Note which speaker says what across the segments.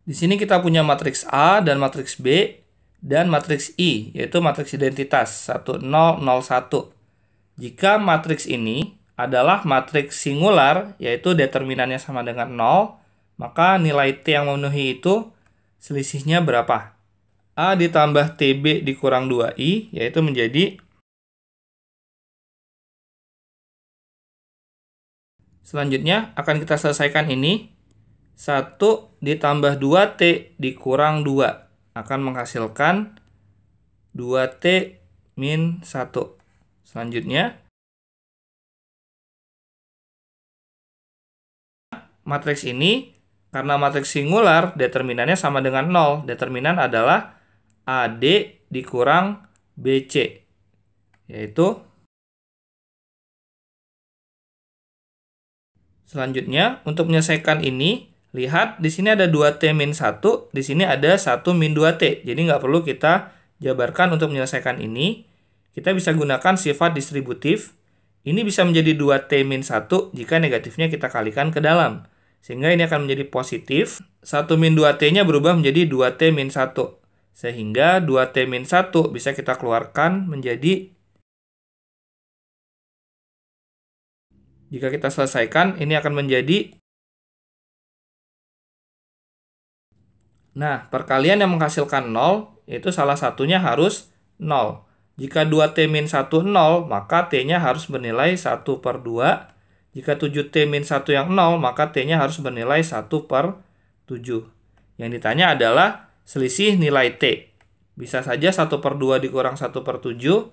Speaker 1: Di sini kita punya matriks A dan matriks B dan matriks I, yaitu matriks identitas 1, 0, 0, 1. Jika matriks ini adalah matriks singular, yaitu determinannya sama dengan 0, maka nilai T yang memenuhi itu selisihnya berapa? A ditambah TB dikurang 2I, yaitu menjadi, selanjutnya akan kita selesaikan ini. 1 ditambah 2T dikurang 2 akan menghasilkan 2T min 1. Selanjutnya, matriks ini, karena matriks singular, determinannya sama dengan 0. Determinan adalah AD dikurang BC, yaitu, selanjutnya, untuk menyelesaikan ini, lihat, di sini ada 2T min 1, di sini ada 1 min 2T. Jadi nggak perlu kita jabarkan untuk menyelesaikan ini. Kita bisa gunakan sifat distributif. Ini bisa menjadi 2T min 1 jika negatifnya kita kalikan ke dalam. Sehingga ini akan menjadi positif. 1 min 2T-nya berubah menjadi 2T min 1. Sehingga 2T min 1 bisa kita keluarkan menjadi, jika kita selesaikan, ini akan menjadi, nah, perkalian yang menghasilkan 0, yaitu salah satunya harus 0. Jika 2T min 1 0, maka T-nya harus bernilai 1 per 2. Jika 7T min 1 yang 0, maka T-nya harus bernilai 1 per 7. Yang ditanya adalah selisih nilai T. Bisa saja 1 per 2 dikurang 1 per 7,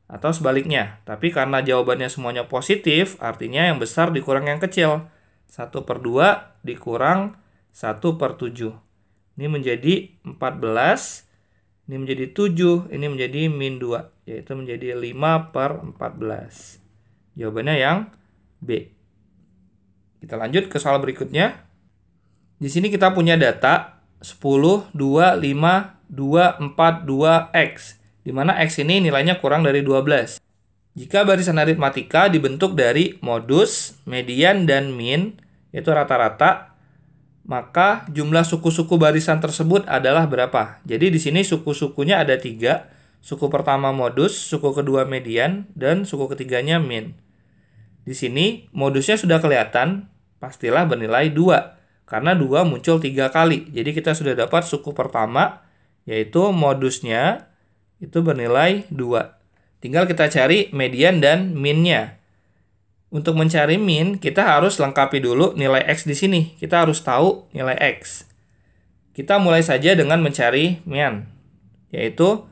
Speaker 1: atau sebaliknya. Tapi karena jawabannya semuanya positif, artinya yang besar dikurang yang kecil. 1 per 2 dikurang 1 per 7. Ini menjadi 14, ini menjadi 7, ini menjadi min 2, yaitu menjadi 5 per 14. Jawabannya yang B. Kita lanjut ke soal berikutnya. Di sini kita punya data 10, 2, 5, 2, 4, 2X, di mana X ini nilainya kurang dari 12. Jika barisan aritmatika dibentuk dari modus, median, dan min, yaitu rata-rata, maka jumlah suku-suku barisan tersebut adalah berapa? Jadi di sini suku-sukunya ada 3. Suku pertama modus, suku kedua median, dan suku ketiganya min. Di sini modusnya sudah kelihatan, pastilah bernilai 2. Karena 2 muncul 3 kali. Jadi kita sudah dapat suku pertama, yaitu modusnya itu bernilai 2. Tinggal kita cari median dan minnya. Untuk mencari min, kita harus lengkapi dulu nilai X di sini. Kita harus tahu nilai X. Kita mulai saja dengan mencari mean, yaitu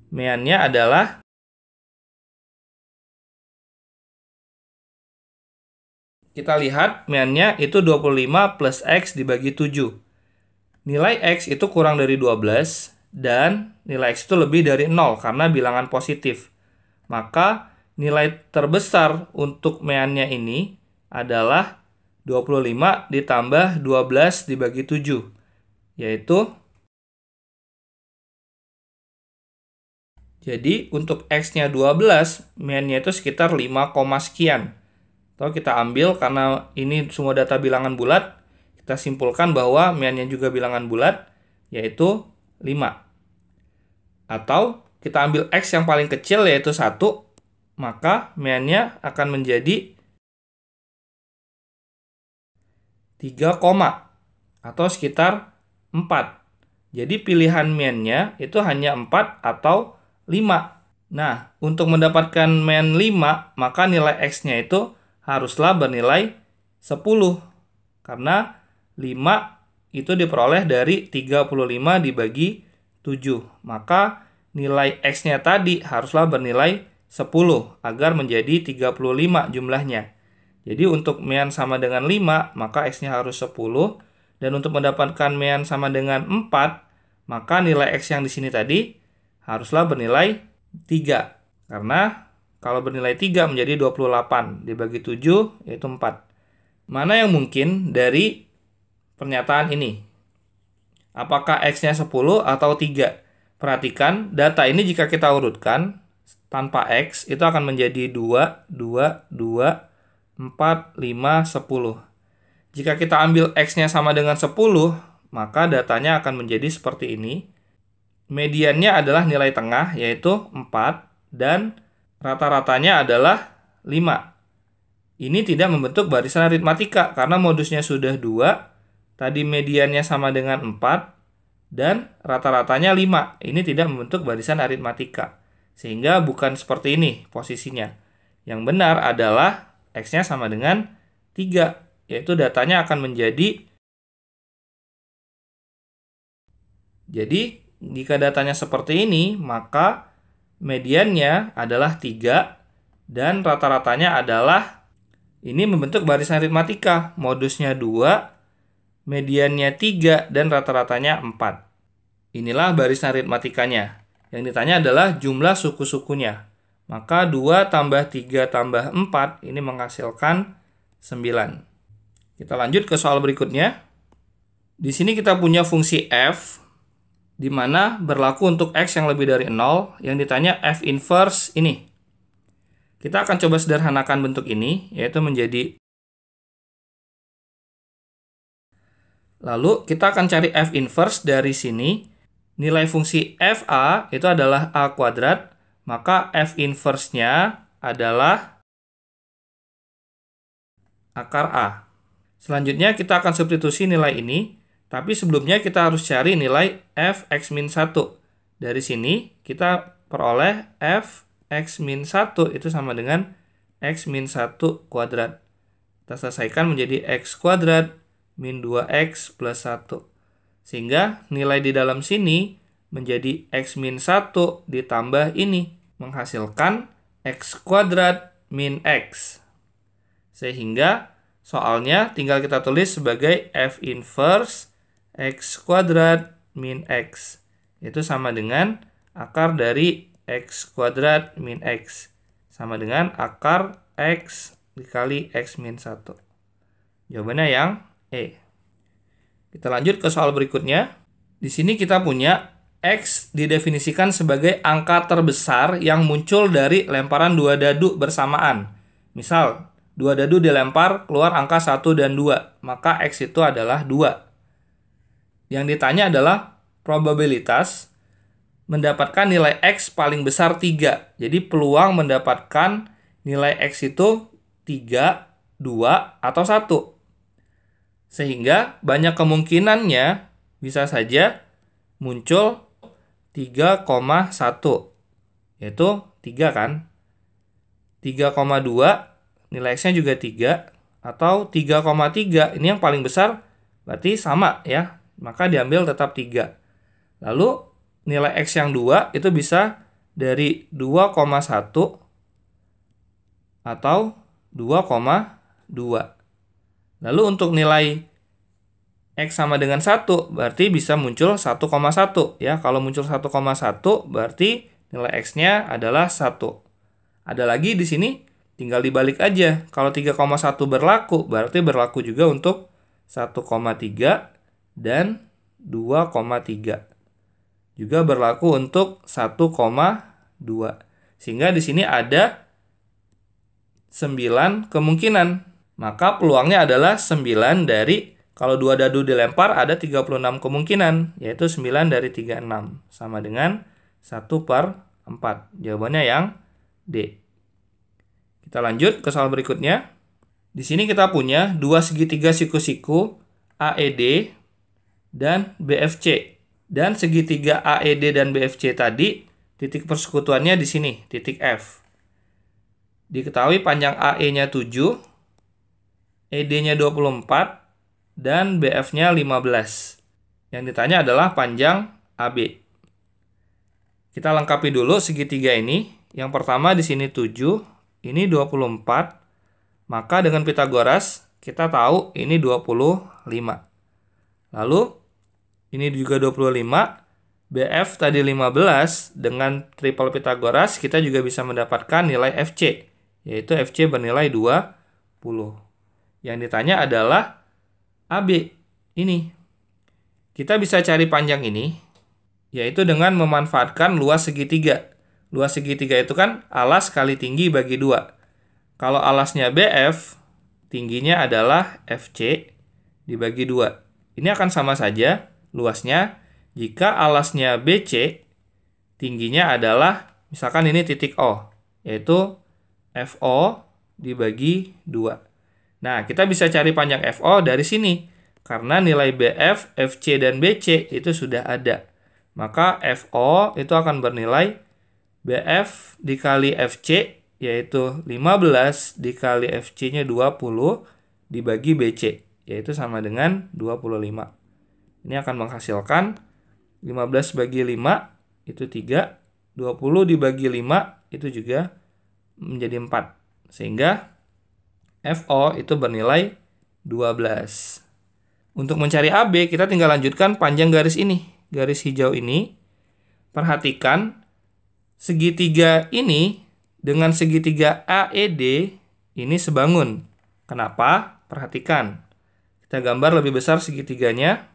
Speaker 1: meannya adalah, kita lihat meannya itu 25 plus X dibagi 7. Nilai X itu kurang dari 12, dan nilai X itu lebih dari 0 karena bilangan positif. Maka nilai terbesar untuk meannya ini adalah 25 ditambah 12 dibagi 7, yaitu, jadi untuk X-nya 12, meannya itu sekitar 5, sekian. Atau kita ambil, karena ini semua data bilangan bulat, kita simpulkan bahwa meannya juga bilangan bulat, yaitu 5. Atau kita ambil X yang paling kecil, yaitu 1, maka meannya akan menjadi 3, atau sekitar 4. Jadi pilihan meannya itu hanya 4 atau 5. Nah, untuk mendapatkan mean 5, maka nilai X-nya itu haruslah bernilai 10. Karena 5 itu diperoleh dari 35 dibagi 7. Maka nilai X-nya tadi haruslah bernilai 10 agar menjadi 35 jumlahnya. Jadi untuk mean sama dengan 5, maka X-nya harus 10. Dan untuk mendapatkan mean sama dengan 4, maka nilai X yang di sini tadi haruslah bernilai 3. Karena kalau bernilai 3 menjadi 28. Dibagi 7 yaitu 4. Mana yang mungkin dari pernyataan ini? Apakah X-nya 10 atau 3? Perhatikan, data ini jika kita urutkan tanpa X, itu akan menjadi 2, 2, 2, 4, 5, 10. Jika kita ambil X-nya sama dengan 10, maka datanya akan menjadi seperti ini. Mediannya adalah nilai tengah, yaitu 4, dan rata-ratanya adalah 5. Ini tidak membentuk barisan aritmatika, karena modusnya sudah 2, tadi mediannya sama dengan 4, dan rata-ratanya 5. Ini tidak membentuk barisan aritmatika. Sehingga bukan seperti ini posisinya. Yang benar adalah X-nya sama dengan 3, yaitu datanya akan menjadi. Jadi, jika datanya seperti ini, maka mediannya adalah 3, dan rata-ratanya adalah, ini membentuk barisan aritmatika. Modusnya 2, mediannya 3, dan rata-ratanya 4. Inilah barisan aritmatikanya. Yang ditanya adalah jumlah suku-sukunya. Maka 2 tambah 3 tambah 4 ini menghasilkan 9. Kita lanjut ke soal berikutnya. Di sini kita punya fungsi f, di mana berlaku untuk x yang lebih dari 0, yang ditanya f inverse ini. Kita akan coba sederhanakan bentuk ini, yaitu menjadi. Lalu kita akan cari f inverse dari sini. Nilai fungsi fa itu adalah a kuadrat, maka f inverse-nya adalah akar a. Selanjutnya kita akan substitusi nilai ini, tapi sebelumnya kita harus cari nilai f(x-1). Dari sini kita peroleh f(x-1) itu sama dengan x-1 kuadrat. Kita selesaikan menjadi x kuadrat min 2x plus 1. Sehingga nilai di dalam sini menjadi x-1 ditambah ini, menghasilkan x kuadrat min x. Sehingga soalnya tinggal kita tulis sebagai f inverse x kuadrat min x. Itu sama dengan akar dari x kuadrat min x. Sama dengan akar x dikali x min 1. Jawabannya yang E. Kita lanjut ke soal berikutnya. Di sini kita punya x didefinisikan sebagai angka terbesar yang muncul dari lemparan dua dadu bersamaan. Misal, dua dadu dilempar, keluar angka 1 dan 2. Maka x itu adalah 2. Yang ditanya adalah probabilitas mendapatkan nilai x paling besar 3. Jadi peluang mendapatkan nilai x itu 3, 2, atau 1. Sehingga banyak kemungkinannya bisa saja muncul 3,1. Yaitu 3 kan. 3,2 nilai x-nya juga 3. Atau 3,3. Ini yang paling besar berarti sama ya. Maka diambil tetap 3. Lalu nilai x yang 2 itu bisa dari 2,1 atau 2,2. Lalu untuk nilai x sama dengan 1 berarti bisa muncul 1,1 ya. Kalau muncul 1,1 berarti nilai x-nya adalah 1. Ada lagi di sini tinggal dibalik aja. Kalau 3,1 berlaku berarti berlaku juga untuk 1,3 dan 2,3. Juga berlaku untuk 1,2. Sehingga di sini ada 9 kemungkinan. Maka peluangnya adalah 9 dari, kalau dua dadu dilempar ada 36 kemungkinan, yaitu 9 dari 36. Sama dengan 1/4. Jawabannya yang D. Kita lanjut ke soal berikutnya. Di sini kita punya dua segitiga siku-siku AED dan BFC. Dan segitiga AED dan BFC tadi, titik persekutuannya di sini, titik F. Diketahui panjang AE-nya 7, ED-nya 24, dan BF-nya 15. Yang ditanya adalah panjang AB. Kita lengkapi dulu segitiga ini. Yang pertama di sini 7, ini 24. Maka dengan Pitagoras, kita tahu ini 25. Lalu, ini juga 25. BF tadi 15, dengan triple Pitagoras, kita juga bisa mendapatkan nilai FC. Yaitu FC bernilai 20. Yang ditanya adalah AB ini. Kita bisa cari panjang ini, yaitu dengan memanfaatkan luas segitiga. Luas segitiga itu kan alas kali tinggi bagi 2. Kalau alasnya BF, tingginya adalah FC dibagi 2. Ini akan sama saja luasnya jika alasnya BC, tingginya adalah, misalkan ini titik O, yaitu FO dibagi 2. Nah, kita bisa cari panjang FO dari sini, karena nilai BF, FC, dan BC itu sudah ada. Maka FO itu akan bernilai BF dikali FC, yaitu 15 dikali FC-nya 20, dibagi BC, yaitu sama dengan 25. Ini akan menghasilkan 15 bagi 5, itu 3. 20 dibagi 5, itu juga menjadi 4. Sehingga FO itu bernilai 12. Untuk mencari AB, kita tinggal lanjutkan panjang garis ini. Garis hijau ini. Perhatikan, segitiga ini dengan segitiga AED ini sebangun. Kenapa? Perhatikan. Kita gambar lebih besar segitiganya.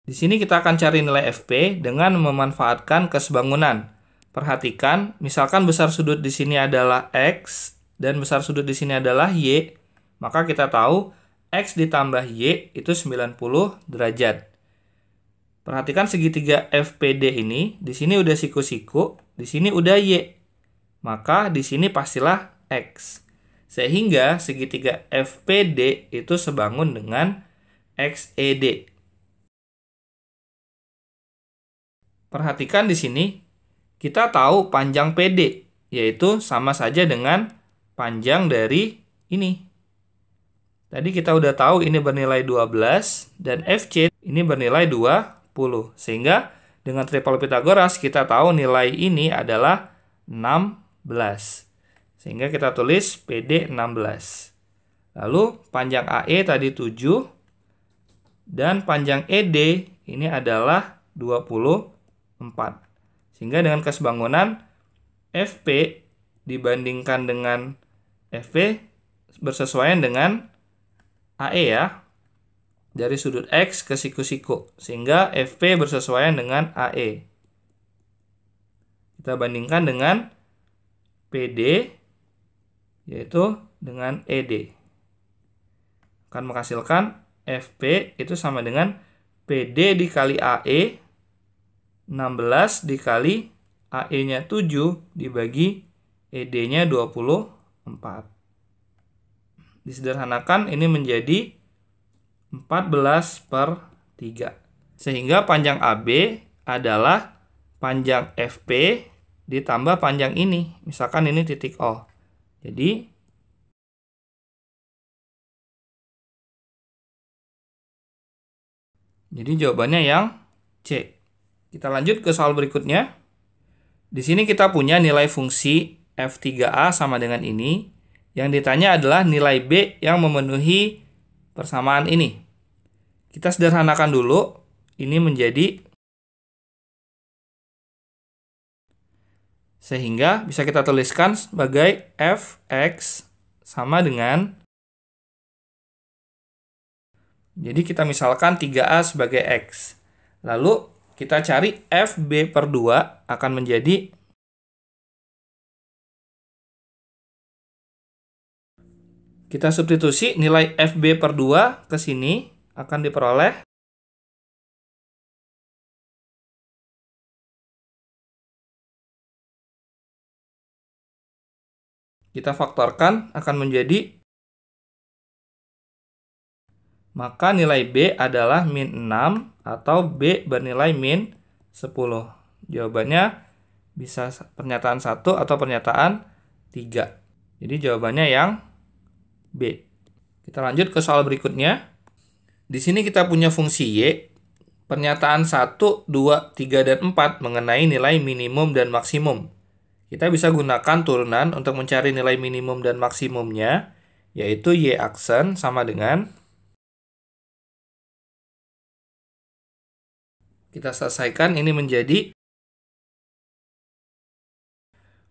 Speaker 1: Di sini kita akan cari nilai FP dengan memanfaatkan kesebangunan. Perhatikan, misalkan besar sudut di sini adalah X dan besar sudut di sini adalah Y, maka kita tahu X ditambah Y itu 90 derajat. Perhatikan segitiga FPD ini, di sini udah siku-siku, di sini udah Y. Maka di sini pastilah X. Sehingga segitiga FPD itu sebangun dengan XED. Perhatikan di sini, kita tahu panjang PD, yaitu sama saja dengan panjang dari ini. Tadi kita udah tahu ini bernilai 12, dan FC ini bernilai 20. Sehingga dengan triple Pythagoras kita tahu nilai ini adalah 16. Sehingga kita tulis PD 16. Lalu panjang AE tadi 7, dan panjang ED ini adalah 24. Sehingga dengan kesebangunan FP dibandingkan dengan FP bersesuaian dengan AE ya. Dari sudut X ke siku-siku. Sehingga FP bersesuaian dengan AE. Kita bandingkan dengan PD, yaitu dengan ED. Akan menghasilkan FP itu sama dengan PD dikali AE, 16 dikali AE-nya 7 dibagi ED-nya 24. Disederhanakan ini menjadi 14/3. Sehingga panjang AB adalah panjang FP ditambah panjang ini. Misalkan ini titik O. Jadi jawabannya yang C. Kita lanjut ke soal berikutnya. Di sini kita punya nilai fungsi F3A sama dengan ini. Yang ditanya adalah nilai B yang memenuhi persamaan ini. Kita sederhanakan dulu. Ini menjadi, sehingga bisa kita tuliskan sebagai Fx sama dengan, jadi kita misalkan 3A sebagai X. Lalu kita cari FB/2 akan menjadi, kita substitusi nilai FB/2 ke sini akan diperoleh kita faktorkan akan menjadi, maka nilai B adalah min 6 atau B bernilai min 10. Jawabannya bisa pernyataan 1 atau pernyataan 3. Jadi jawabannya yang B. Kita lanjut ke soal berikutnya. Di sini kita punya fungsi Y. Pernyataan 1, 2, 3, dan 4 mengenai nilai minimum dan maksimum. Kita bisa gunakan turunan untuk mencari nilai minimum dan maksimumnya, yaitu Y aksen sama dengan, kita selesaikan ini menjadi,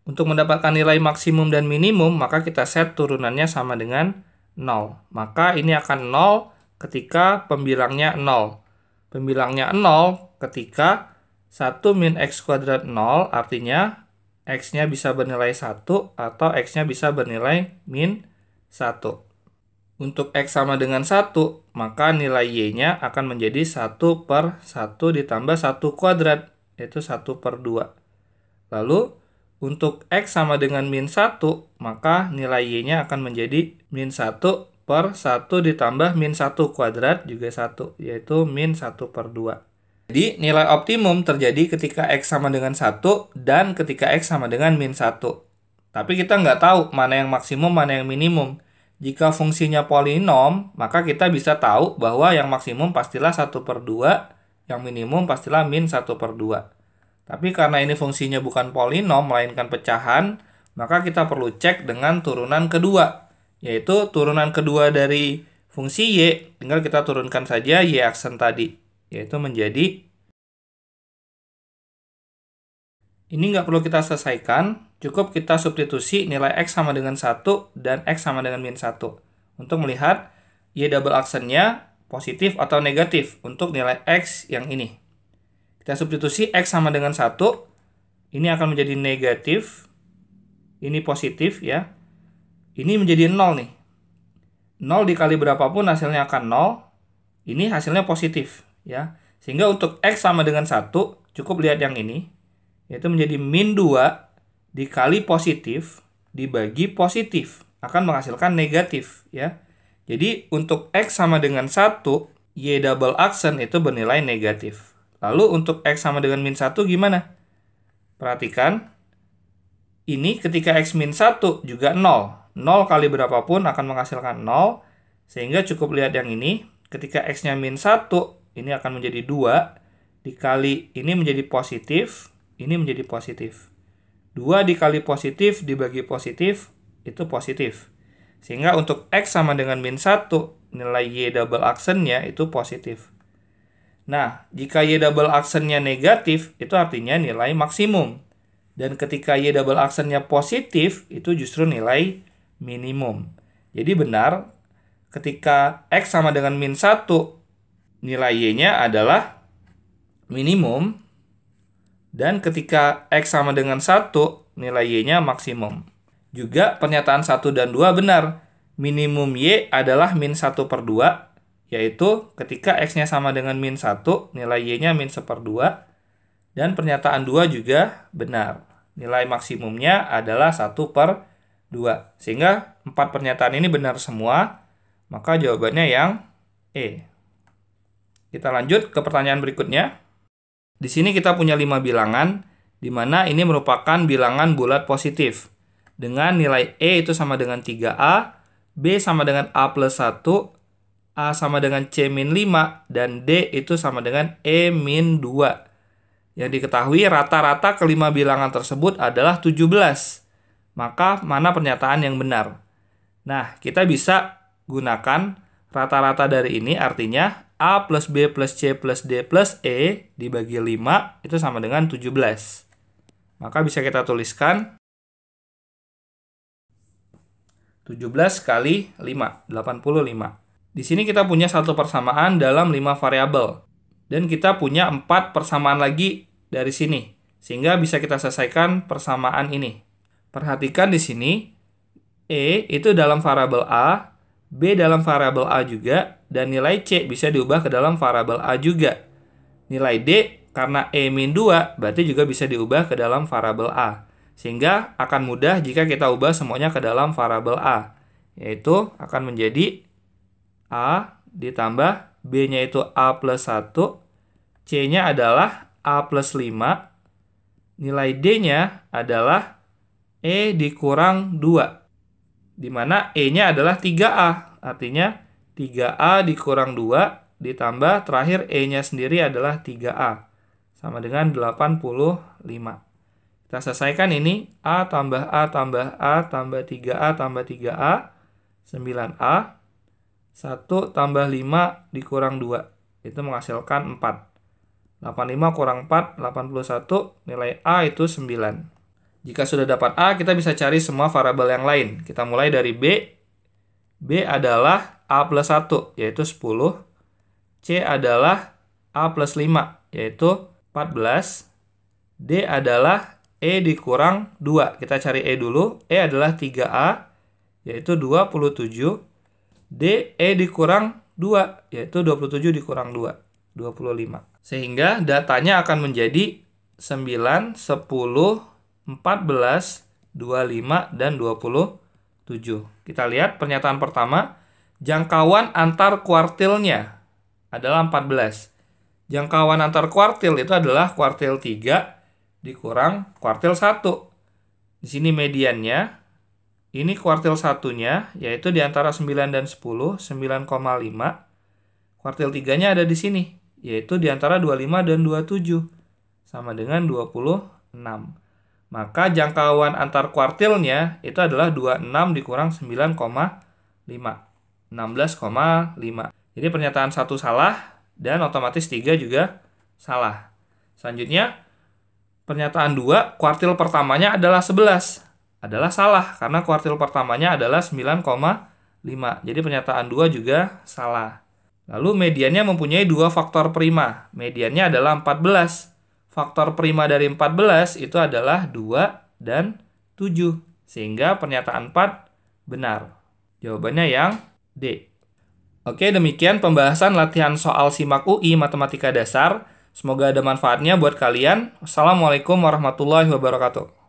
Speaker 1: untuk mendapatkan nilai maksimum dan minimum, maka kita set turunannya sama dengan 0. Maka ini akan 0 ketika pembilangnya 0. Pembilangnya 0 ketika 1 min X kuadrat 0, artinya X-nya bisa bernilai 1 atau X-nya bisa bernilai min 1. Untuk X sama dengan 1, maka nilai Y-nya akan menjadi 1 per 1 ditambah 1 kuadrat, yaitu 1 per 2. Lalu, untuk X sama dengan min 1, maka nilai Y-nya akan menjadi min 1 per 1 ditambah min 1 kuadrat juga 1, yaitu min 1 per 2. Jadi, nilai optimum terjadi ketika X sama dengan 1 dan ketika X sama dengan min 1. Tapi kita nggak tahu mana yang maksimum, mana yang minimum. Jika fungsinya polinom, maka kita bisa tahu bahwa yang maksimum pastilah 1 per 2, yang minimum pastilah min 1 per 2. Tapi karena ini fungsinya bukan polinom, melainkan pecahan, maka kita perlu cek dengan turunan kedua, yaitu turunan kedua dari fungsi Y, tinggal kita turunkan saja Y aksen tadi, yaitu menjadi, ini nggak perlu kita selesaikan, cukup kita substitusi nilai X sama dengan 1 dan X sama dengan min 1. Untuk melihat Y double aksennya positif atau negatif untuk nilai X yang ini. Kita substitusi X sama dengan 1, ini akan menjadi negatif, ini positif ya. Ini menjadi 0 nih. 0 dikali berapapun hasilnya akan 0, ini hasilnya positif ya. Sehingga untuk X sama dengan 1, cukup lihat yang ini, yaitu menjadi min 2 dikali positif dibagi positif, akan menghasilkan negatif ya. Jadi untuk X sama dengan 1, Y double aksen itu bernilai negatif. Lalu untuk X sama dengan min 1 gimana? Perhatikan, ini ketika X min 1 juga 0. 0 kali berapapun akan menghasilkan 0, sehingga cukup lihat yang ini, ketika X-nya min 1, ini akan menjadi 2, dikali ini menjadi positif, ini menjadi positif. 2 dikali positif dibagi positif, itu positif. Sehingga untuk X sama dengan min 1, nilai Y double aksennya itu positif. Nah, jika Y double aksennya negatif, itu artinya nilai maksimum. Dan ketika Y double aksennya positif, itu justru nilai minimum. Jadi benar, ketika X sama dengan min 1, nilai Y-nya adalah minimum. Dan ketika X sama dengan 1, nilai Y-nya maksimum. Juga pernyataan 1 dan 2 benar. Minimum Y adalah min 1 per 2, yaitu ketika X-nya sama dengan min 1, nilai Y-nya min 1 per 2. Dan pernyataan 2 juga benar. Nilai maksimumnya adalah 1 per 2. Sehingga 4 pernyataan ini benar semua, maka jawabannya yang E. Kita lanjut ke pertanyaan berikutnya. Di sini kita punya 5 bilangan, di mana ini merupakan bilangan bulat positif. Dengan nilai E itu sama dengan 3A, B sama dengan A plus 1, A sama dengan C min 5, dan D itu sama dengan E min 2. Yang diketahui rata-rata kelima bilangan tersebut adalah 17. Maka mana pernyataan yang benar? Nah, kita bisa gunakan rata-rata dari ini, artinya A plus B plus C plus D plus E dibagi 5 itu sama dengan 17. Maka bisa kita tuliskan 17 kali 5, 85. Di sini kita punya satu persamaan dalam 5 variabel. Dan kita punya 4 persamaan lagi dari sini. Sehingga bisa kita selesaikan persamaan ini. Perhatikan di sini, E itu dalam variabel A, B dalam variabel A juga, dan nilai C bisa diubah ke dalam variabel A juga. Nilai D, karena E min 2, berarti juga bisa diubah ke dalam variabel A. Sehingga akan mudah jika kita ubah semuanya ke dalam variabel A. Yaitu akan menjadi A ditambah B-nya itu A plus 1, C-nya adalah A plus 5, nilai D-nya adalah E dikurang 2. Di mana E-nya adalah 3A. Artinya 3A dikurang 2 ditambah terakhir E-nya sendiri adalah 3A. Sama dengan 85. Kita selesaikan ini. A tambah A tambah A tambah 3A tambah 3A. 9A. 1 tambah 5 dikurang 2. Itu menghasilkan 4. 85 kurang 4, 81. Nilai A itu 9. Jika sudah dapat A, kita bisa cari semua variabel yang lain. Kita mulai dari B. B adalah A plus 1, yaitu 10. C adalah A plus 5, yaitu 14. D adalah E dikurang 2. Kita cari E dulu. E adalah 3A, yaitu 27. D, E dikurang 2, yaitu 27 dikurang 2, 25. Sehingga datanya akan menjadi 9, 10, 14, 25, dan 27. Kita lihat pernyataan pertama. Jangkauan antar kuartilnya adalah 14. Jangkauan antar kuartil itu adalah kuartil 3 dikurang kuartil 1. Di sini mediannya, ini kuartil 1-nya, yaitu di antara 9 dan 10, 9,5. Kuartil 3-nya ada di sini, yaitu di antara 25 dan 27, sama dengan 26. Maka jangkauan antar kuartilnya itu adalah 26 dikurang 9,5. 16,5. Jadi pernyataan 1 salah, dan otomatis 3 juga salah. Selanjutnya, pernyataan 2, kuartil pertamanya adalah 11. Adalah salah, karena kuartil pertamanya adalah 9,5. Jadi pernyataan 2 juga salah. Lalu mediannya mempunyai 2 faktor prima. Mediannya adalah 14. Faktor prima dari 14 itu adalah 2 dan 7. Sehingga pernyataan 4 benar. Jawabannya yang D. Oke, demikian pembahasan latihan soal SIMAK UI Matematika Dasar. Semoga ada manfaatnya buat kalian. Wassalamualaikum warahmatullahi wabarakatuh.